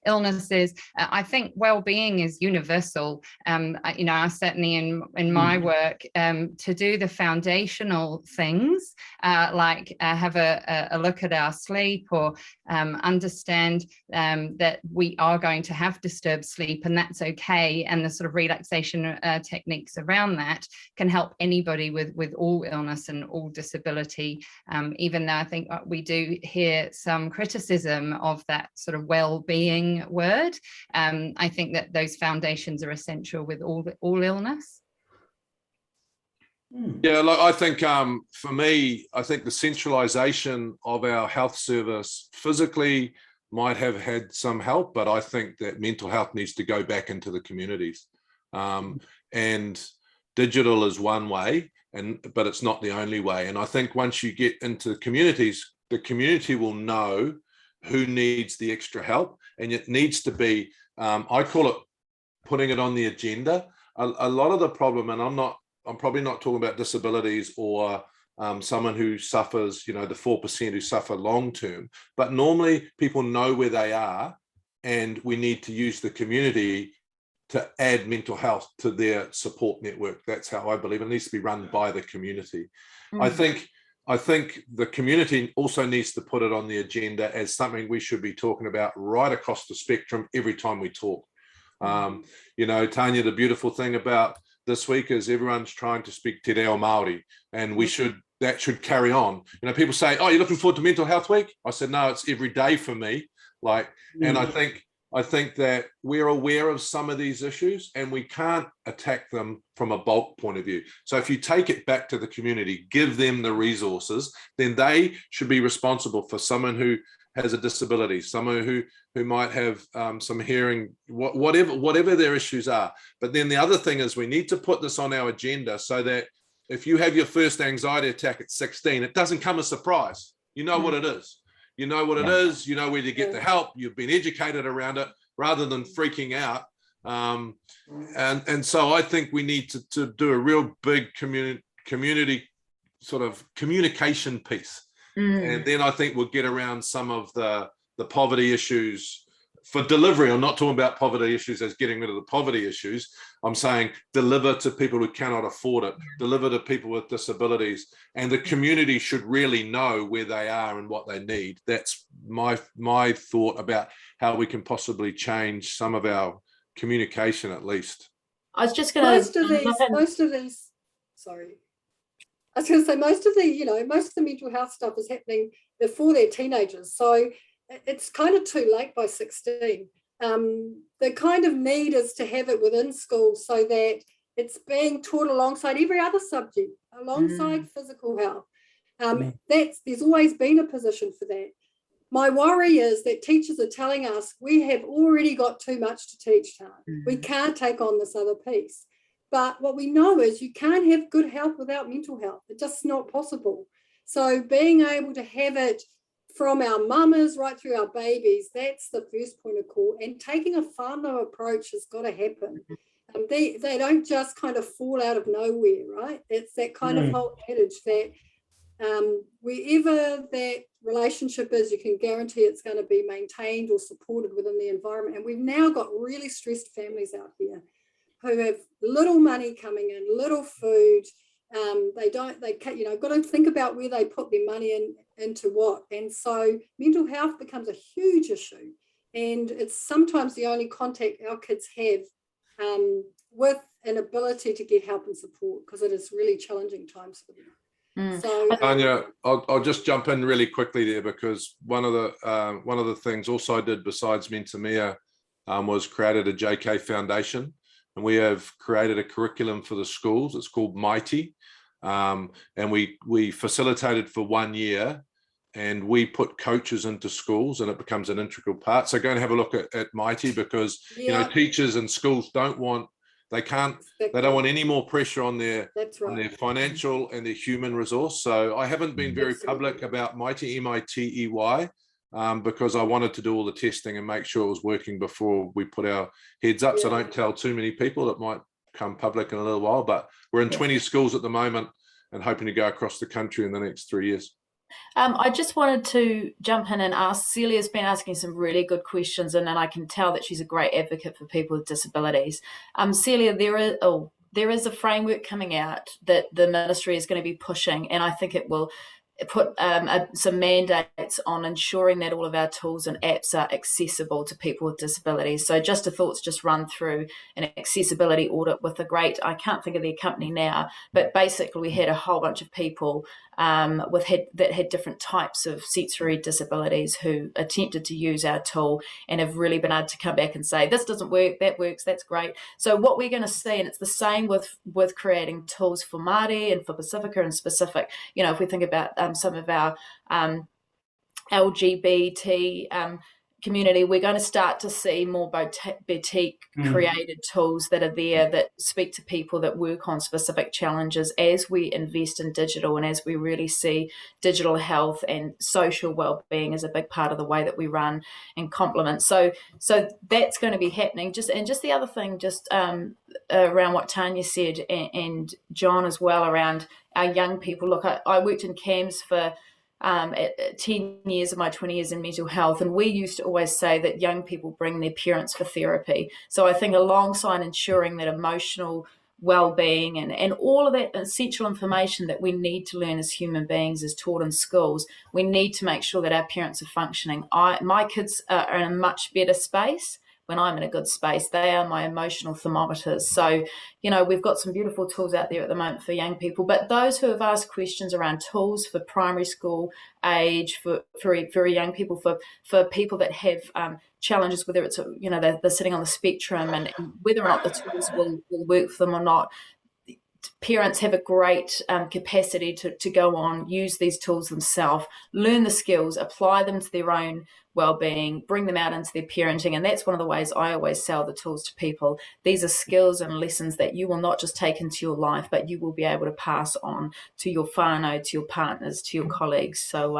illnesses, I think well-being is universal. I certainly in my work to do the foundational things like have a look at our sleep or understand that we are going to have disturbed sleep and that's okay, and the sort of relaxation techniques around that can help anybody with all illness and all disability, even though I think we do hear some criticism of that sort of well-being word. I think that those foundations are essential with all illness. Yeah, look, I think for me, I think the centralization of our health service physically might have had some help, but I think that mental health needs to go back into the communities. And digital is one way, but it's not the only way. And I think once you get into communities, the community will know who needs the extra help, and it needs to be, I call it putting it on the agenda. A lot of the problem, and I'm probably not talking about disabilities or someone who suffers, the 4% who suffer long term, but normally people know where they are, and we need to use the community to add mental health to their support network. That's how I believe it needs to be run by the community. I think the community also needs to put it on the agenda as something we should be talking about right across the spectrum every time we talk. Tanya, the beautiful thing about this week is everyone's trying to speak Te Reo Māori, and that should carry on. People say, "Oh, you're looking forward to Mental Health Week?" I said, "No, it's every day for me." And I think that we're aware of some of these issues and we can't attack them from a bulk point of view. So if you take it back to the community, give them the resources, then they should be responsible for someone who has a disability, someone who might have some hearing, whatever their issues are. But then the other thing is we need to put this on our agenda so that if you have your first anxiety attack at 16, it doesn't come as a surprise. You know what it is. You know what it is, you know where to get the help, you've been educated around it rather than freaking out. And so I think we need to do a real big community sort of communication piece. And then I think we'll get around some of the poverty issues for delivery. I'm not talking about poverty issues as getting rid of the poverty issues. I'm saying deliver to people who cannot afford it, deliver to people with disabilities, and the community should really know where they are and what they need. That's my thought about how we can possibly change some of our communication, at least. I was just going to... Most of these, sorry. I was going to say most of the mental health stuff is happening before they're teenagers. So it's kind of too late by 16. The kind of need is to have it within school so that it's being taught alongside every other subject, alongside physical health. There's always been a position for that. My worry is that teachers are telling us we have already got too much to teach, we can't take on this other piece. But what we know is you can't have good health without mental health. It's just not possible. So being able to have it from our mamas right through our babies, that's the first point of call. And taking a whānau approach has got to happen. They don't just kind of fall out of nowhere, right? It's that kind of whole adage that wherever that relationship is, you can guarantee it's going to be maintained or supported within the environment. And we've now got really stressed families out here who have little money coming in, little food. They got to think about where they put their money into what. And so mental health becomes a huge issue. And it's sometimes the only contact our kids have with an ability to get help and support, because it is really challenging times for them. So, Tanya, I'll just jump in really quickly there, because one of the things also I did besides Mentemia was created a JK Foundation. And we have created a curriculum for the schools. It's called Mighty. And we facilitated for 1 year and we put coaches into schools, and it becomes an integral part. So go and have a look at Mighty, because you know, teachers in schools don't want any more pressure on their financial and their human resource. So I haven't been very public about Mighty, MITEY, because I wanted to do all the testing and make sure it was working before we put our heads up. So don't tell too many people. It might come public in a little while, but we're in 20 schools at the moment and hoping to go across the country in the next 3 years. I just wanted to jump in and ask, Celia's been asking some really good questions, and then I can tell that she's a great advocate for people with disabilities. Celia, there is a framework coming out that the ministry is going to be pushing, and I think it will put some mandates on ensuring that all of our tools and apps are accessible to people with disabilities. So Just a Thought's just run through an accessibility audit with I can't think of their company now, but basically we had a whole bunch of people that had different types of sensory disabilities who attempted to use our tool and have really been able to come back and say, this doesn't work, that works, that's great. So what we're going to see, and it's the same with creating tools for Māori and for Pacifica and specific, you know, if we think about some of our LGBT community, we're going to start to see more boutique created tools that are there that speak to people that work on specific challenges as we invest in digital and as we really see digital health and social well-being as a big part of the way that we run and complement. So that's going to be happening. Just the other thing, around what Tanya said and John as well, around our young people. Look, I worked in CAMS for 10 years of my 20 years in mental health, and we used to always say that young people bring their parents for therapy. So I think alongside ensuring that emotional well-being and all of that essential information that we need to learn as human beings is taught in schools, we need to make sure that our parents are functioning. My kids are in a much better space when I'm in a good space. They are my emotional thermometers. So, you know, we've got some beautiful tools out there at the moment for young people, but those who have asked questions around tools for primary school age, for young people, for people that have challenges, whether it's, you know, they're sitting on the spectrum and whether or not the tools will work for them or not, parents have a great capacity to go on, use these tools themselves, learn the skills, apply them to their own well-being, bring them out into their parenting. And that's one of the ways I always sell the tools to people. These are skills and lessons that you will not just take into your life, but you will be able to pass on to your whānau, to your partners, to your colleagues. So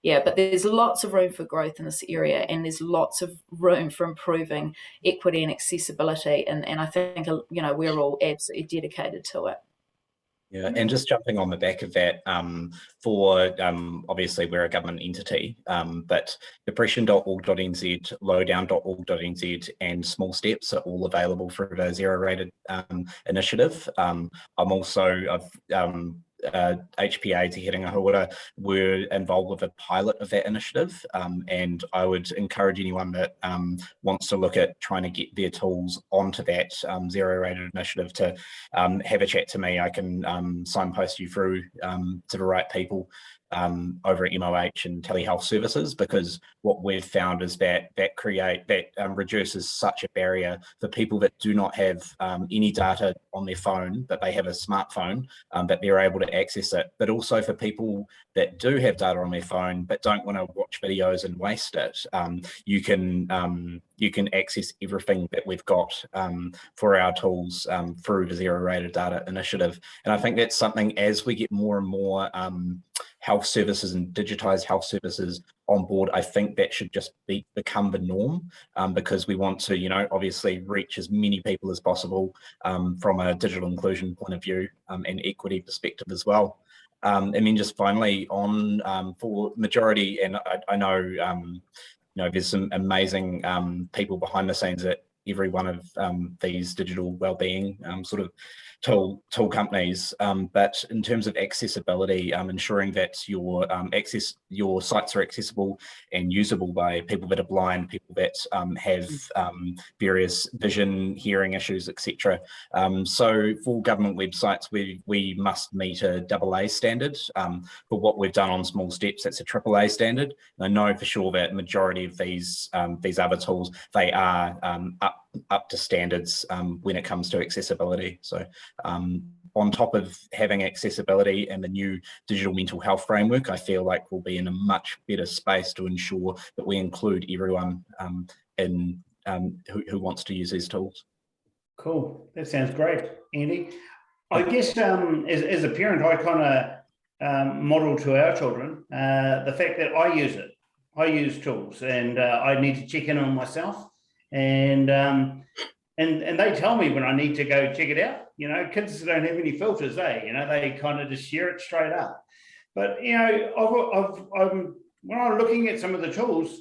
but there's lots of room for growth in this area, and there's lots of room for improving equity and accessibility. And I think, you know, we're all absolutely dedicated to it. Yeah, and just jumping on the back of that, obviously we're a government entity, but depression.org.nz, lowdown.org.nz and Small Steps are all available for the Zero Rated initiative. HPA Te Herenga Hauora were involved with a pilot of that initiative, and I would encourage anyone that wants to look at trying to get their tools onto that Zero Rated initiative to have a chat to me. I can signpost you through to the right people over at MOH and telehealth services, because what we've found is that reduces such a barrier for people that do not have any data on their phone, but they have a smartphone, that they're able to access it. But also for people that do have data on their phone but don't want to watch videos and waste it, you can access everything that we've got for our tools through the Zero Rated Data Initiative. And I think that's something, as we get more and more health services and digitized health services on board, I think that should just become the norm, because we want to, you know, obviously reach as many people as possible from a digital inclusion point of view and equity perspective as well. And then just finally on for majority, and I know, you know, there's some amazing people behind the scenes at every one of these digital wellbeing sort of tool companies, but in terms of accessibility, ensuring that your sites are accessible and usable by people that are blind, people that have various vision, hearing issues, etc. So for government websites, we must meet a AA standard. For what we've done on Small Steps, that's a AAA standard. And I know for sure that majority of these other tools, they are up to standards when it comes to accessibility. So on top of having accessibility and the new digital mental health framework, I feel like we'll be in a much better space to ensure that we include everyone who wants to use these tools. Cool. That sounds great, Andy. I guess as a parent, I kind of model to our children the fact that I use it. I use tools, and I need to check in on myself, and they tell me when I need to go check it out. You know, kids don't have any filters, you know, they kind of just share it straight up. But you know, when I'm looking at some of the tools,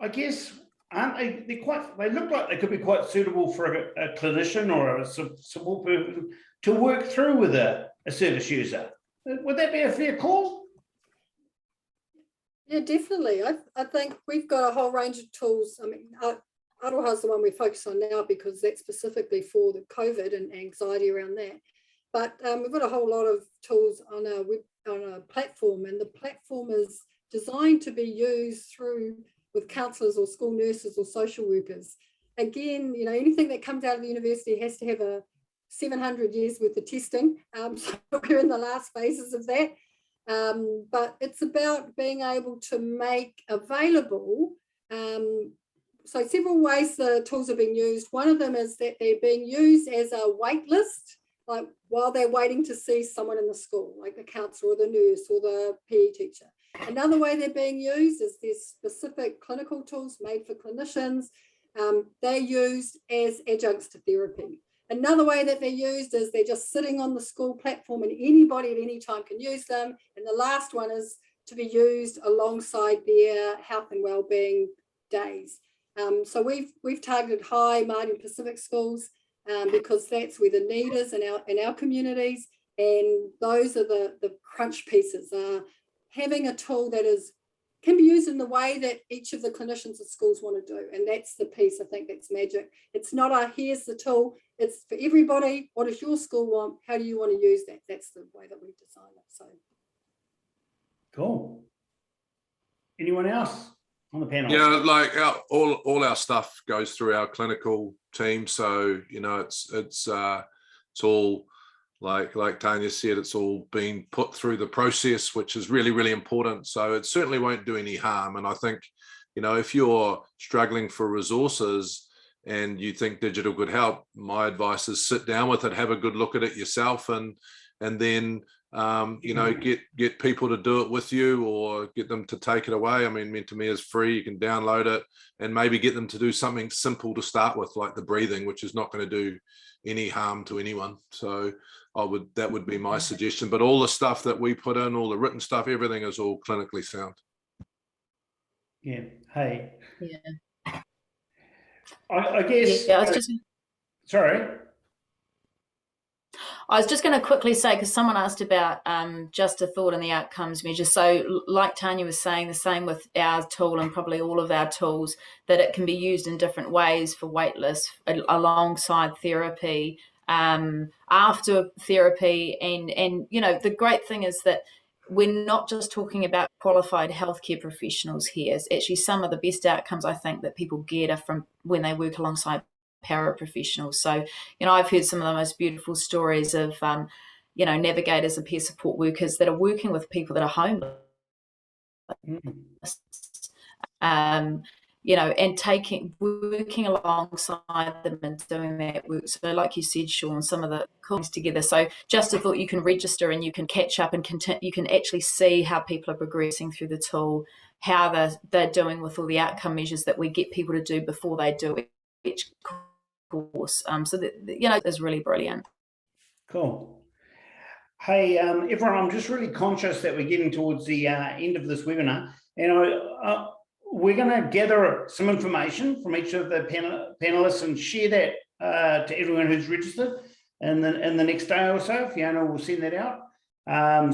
I guess aren't they? They look like they could be quite suitable for a clinician or a support person to work through with a service user. Would that be a fair call? Yeah, definitely. I think we've got a whole range of tools. I mean, Aroha is the one we focus on now because that's specifically for the COVID and anxiety around that. But we've got a whole lot of tools on a platform, and the platform is designed to be used with counsellors or school nurses or social workers. Again, you know, anything that comes out of the university has to have a 700 years worth of testing. So we're in the last phases of that. But it's about being able to make available, so several ways the tools are being used. One of them is that they're being used as a wait list, like while they're waiting to see someone in the school, like the counsellor or the nurse or the PE teacher. Another way they're being used is there's specific clinical tools made for clinicians. They're used as adjuncts to therapy. Another way that they're used is they're just sitting on the school platform and anybody at any time can use them. And the last one is to be used alongside their health and wellbeing days. So we've targeted high Māori Pacific schools because that's where the need is in our communities. And those are the crunch pieces. Having a tool that can be used in the way that each of the clinicians at schools want to do. And that's the piece I think that's magic. It's not here's the tool. It's for everybody. What does your school want? How do you want to use that? That's the way that we design it. So cool. Anyone else on the panel? Yeah, like all our stuff goes through our clinical team. So, you know, it's all like Tanya said, it's all been put through the process, which is really, really important. So it certainly won't do any harm. And I think, you know, if you're struggling for resources and you think digital could help, my advice is sit down with it, have a good look at it yourself, and then you know, get people to do it with you or get them to take it away. I mean, Mentemia is free, you can download it, and maybe get them to do something simple to start with, like the breathing, which is not going to do any harm to anyone. So that would be my suggestion. But all the stuff that we put in, all the written stuff, everything is all clinically sound. Yeah. Hey. Yeah. I guess. Yeah, I was just going to quickly say, because someone asked about just a thought and the outcomes measure. So like Tanya was saying, the same with our tool and probably all of our tools, that it can be used in different ways for waitlist, alongside therapy, after therapy. And you know, the great thing is that we're not just talking about qualified healthcare professionals here. It's actually some of the best outcomes I think that people get are from when they work alongside paraprofessionals. So, you know, I've heard some of the most beautiful stories of, you know, navigators and peer support workers that are working with people that are homeless, you know, and working alongside them and doing that work. So like you said, Sean, some of the cool things together. So just a thought, you can register and you can catch up and you can actually see how people are progressing through the tool, how they're doing with all the outcome measures that we get people to do before they do each course. So that, you know, is really brilliant. Cool. Hey, everyone, I'm just really conscious that we're getting towards the end of this webinar, and we're going to gather some information from each of the panelists and share that to everyone who's registered in the next day or so. Fiona will send that out.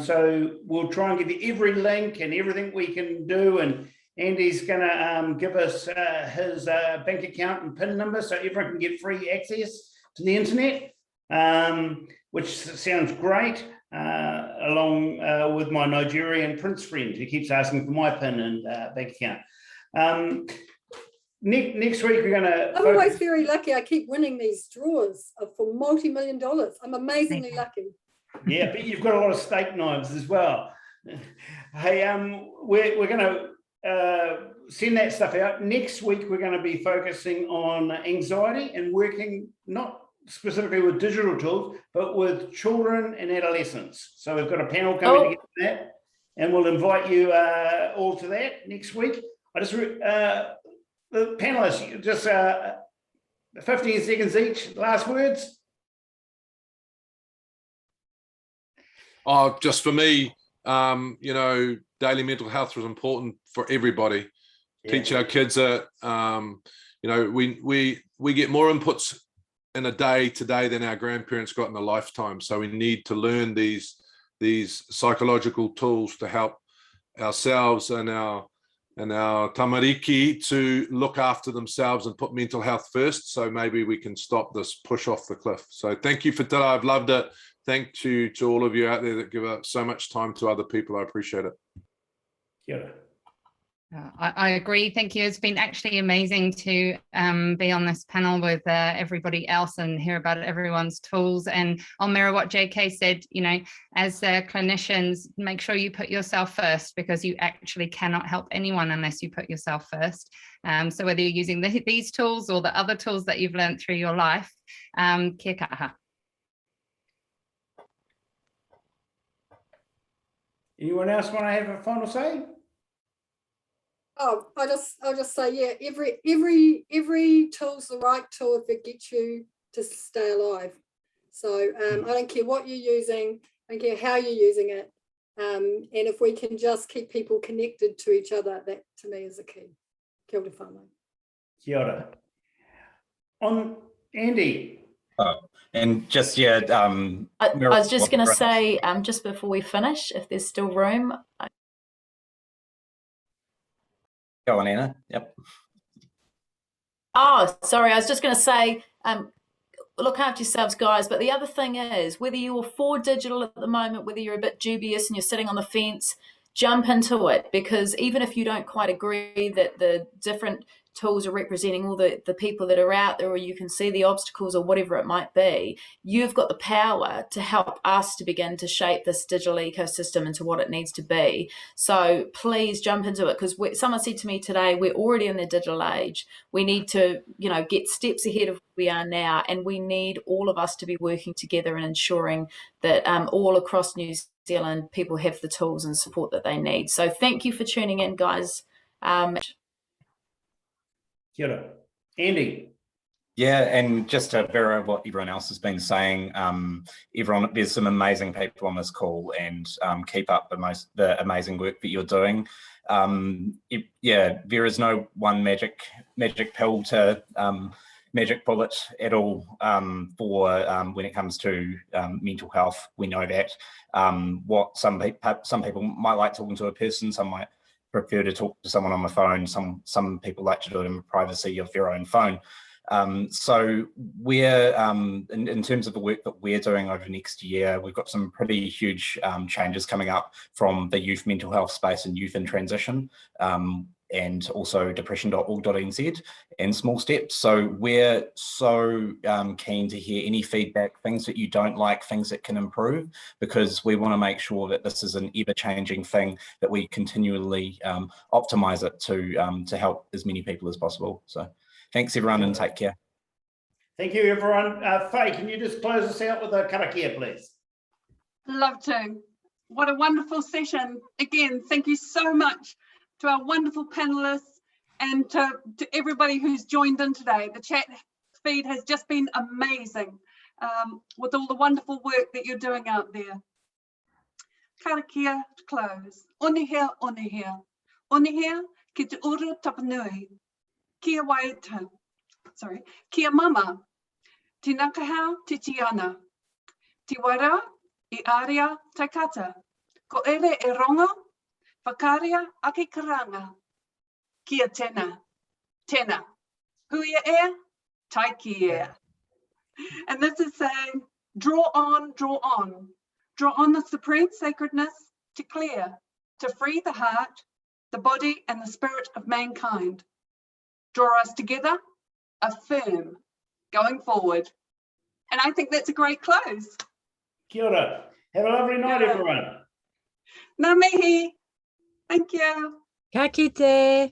So we'll try and give you every link and everything we can do, and Andy's going to give us his bank account and PIN number so everyone can get free access to the internet, which sounds great, along with my Nigerian prince friend who keeps asking for my PIN and bank account. Next week we're going to... I'm always very lucky. I keep winning these draws for multi-million dollars. I'm amazingly lucky. Yeah, but you've got a lot of steak knives as well. Hey, we're going to send that stuff out. Next week, we're going to be focusing on anxiety and working not specifically with digital tools, but with children and adolescents. So we've got a panel coming together for that, and we'll invite you all to that next week. I just, the panelists, just 15 seconds each, last words. Oh, just for me, you know, daily mental health is important for everybody. Yeah. Teach our kids that, you know, we get more inputs in a day today than our grandparents got in a lifetime. So we need to learn these psychological tools to help ourselves and our tamariki to look after themselves and put mental health first. So maybe we can stop this push off the cliff. So thank you for today. I've loved it. Thank you to all of you out there that give up so much time to other people. I appreciate it. Yeah. I agree. Thank you. It's been actually amazing to be on this panel with everybody else and hear about everyone's tools. And I'll mirror what JK said, you know, as clinicians, make sure you put yourself first, because you actually cannot help anyone unless you put yourself first. So whether you're using these tools or the other tools that you've learned through your life, kia kaha. Anyone else want to have a final say? Oh, I'll just say, yeah, every tool's the right tool if it gets you to stay alive. So I don't care what you're using, I don't care how you're using it. And if we can just keep people connected to each other, that to me is the key. Kia ora whanau. Kia ora. On Andy. And just, yeah. I was just going to say, just before we finish, if there's still room. Go on, Anna. Yep. Oh, sorry. I was just going to say, look after yourselves, guys. But the other thing is, whether you're for digital at the moment, whether you're a bit dubious and you're sitting on the fence, jump into it, because even if you don't quite agree that the different tools are representing all the people that are out there, or you can see the obstacles or whatever it might be, you've got the power to help us to begin to shape this digital ecosystem into what it needs to be. So please jump into it, because someone said to me today, we're already in the digital age. We need to, you know, get steps ahead of where we are now, and we need all of us to be working together and ensuring that all across New Zealand people have the tools and support that they need. So thank you for tuning in, guys. Kia ora. Andy. Yeah, and just to mirror what everyone else has been saying, everyone, there's some amazing people on this call, and keep up the amazing work that you're doing. Yeah, there is no one magic pill to magic bullet at all for when it comes to mental health. We know that what some people might like talking to a person, some might prefer to talk to someone on the phone. Some people like to do it in the privacy of their own phone. So we're in terms of the work that we're doing over the next year, we've got some pretty huge changes coming up from the youth mental health space and youth in transition, and also depression.org.nz and Small Steps. So we're so keen to hear any feedback, things that you don't like, things that can improve, because we want to make sure that this is an ever-changing thing, that we continually optimize it to help as many people as possible. So thanks everyone, and take care. Thank you everyone. Faye, can you just close us out with a karakia, please? Love to. What a wonderful session. Again, thank you so much to our wonderful panelists and to everybody who's joined in today. The chat feed has just been amazing with all the wonderful work that you're doing out there. Karakia to close. Onihea, onihea. Onihea ki te uru tapanui. Kia waita. Sorry. Kia mama. Te nakahau te tiana. Te wara I aria taikata. Ko ere e rongo. Whakaria ake karanga. Kia tena. Tena. Huia ea. Taiki ea. And this is saying, draw on, draw on. Draw on the supreme sacredness to clear, to free the heart, the body and the spirit of mankind. Draw us together, affirm, going forward. And I think that's a great close. Kia ora. Have a lovely night, everyone. Ngā mihi. Thank you. Ka kite.